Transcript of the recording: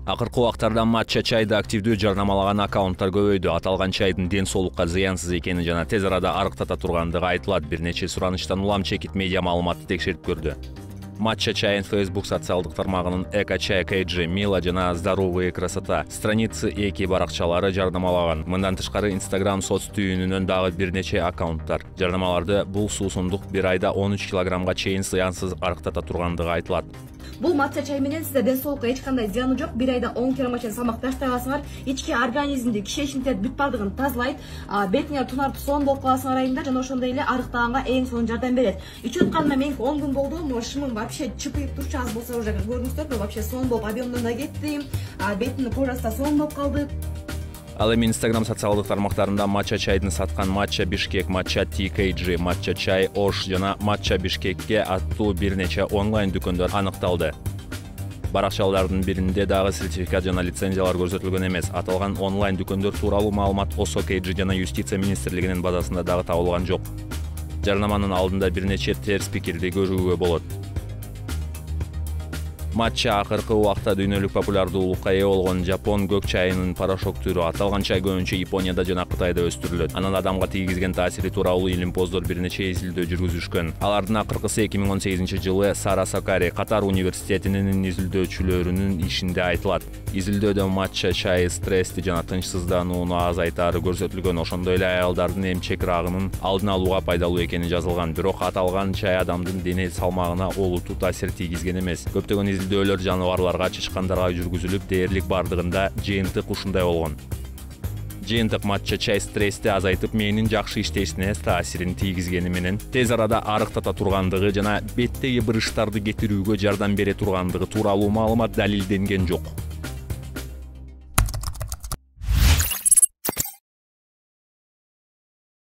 Акыркы убактарда матча чайды активдүү жарнамалаган аккаунттар көбөйдү. Аталган чайдын ден соолукка зыянсыз экени жана тез арада арыктата тургандыгы айтылат. Бир нече суранычтан улам чекит медиа маалыматты текшерип көрдү. Матча чайын Facebook социалдык тармагынын Эко-чай KG, Мила жана Здоровая красота страницы эки баракчалары жарнамалаган. Мындан тышкары Instagram соц түйүнүнөн дагы бир нече аккаунттар жарнамаларды бул суусундук бир айда 13 килограммга чейин зыянсыз арыктата тургандыгы айтылат. Бул матча чай менен сизде ден соолукка эч кандай зыяны жок. Бир айда 10 килограммга чейин салмак таштай аласыңар. Ички организмди, кишечниктер бүт бардыгын тазалайт. Бетиңер тунартып сонун болуп каласыңар айында жана ошондой эле арыктаганга эң сонун жардам берет. Ичип атканыма мен 10 күн болду. Шымым вообще чыпыйып турчу, аз болсо уже көрдүңүздөр, вообще сонун болуп объемдон да кетти. Бетимдин кожасы да сонун болуп калды. Ал эми Instagram социалдык тармактарында матча чайдын саткан матча Бишкек, матча TKG, матча чай Ош жана матча Бишкекке аттуу бир нече онлайн дүкөндөр аныкталды. Баракчалардын биринде дагы сертификат жана лицензиялар көрсөтүлгөн эмес. Аталган онлайн дүкөндөр тууралуу маалымат Осо KG жана Юстиция министрлигинин базасында дагы табылган жок. Жарнаманын алдында бир нече терс пикирди көрүүгө болот. Матча акыркы убакта дүйнөлүк популярдуулукка ээ болгон Жапон көк чайынын порошок түрү. Аталган чай көбүнчө Японияда жана Кытайда өстүрүлөт. Анын адамга тийгизген таасири тууралуу илимпоздор бир нече изилдөө жүргүзүшкөн. Алардын акыркысы 2018 жылы Сара Сакари Катар университетинин изилдөөчүлөрүнүн ишинде айтылат. Изилдөөдө матча чайы стрессти жана тынчсызданууну азайтаары көрсөтүлгөн. Ошондой эле аялдардын эмчек рагынын алдын алууга пайдалуу экени жазылган. Бирок аталган чай адамдын дене салмагына олуттуу таасир тийгизген эмес. Көптөгөн изилдөөлөр жаныбарларга, чычкандарга жүргүзүлүп, дээрлик бардыгында жыйынтык ушундай болгон. Жыйынтык матча чай стрессти азайтып, мээнин жакшы иштешине таасирин тийгизгени менен тез арада арыктата тургандыгы жана беттеги бырыштарды кетирүүгө жардам бере тургандыгы тууралуу маалымат далилденген жок.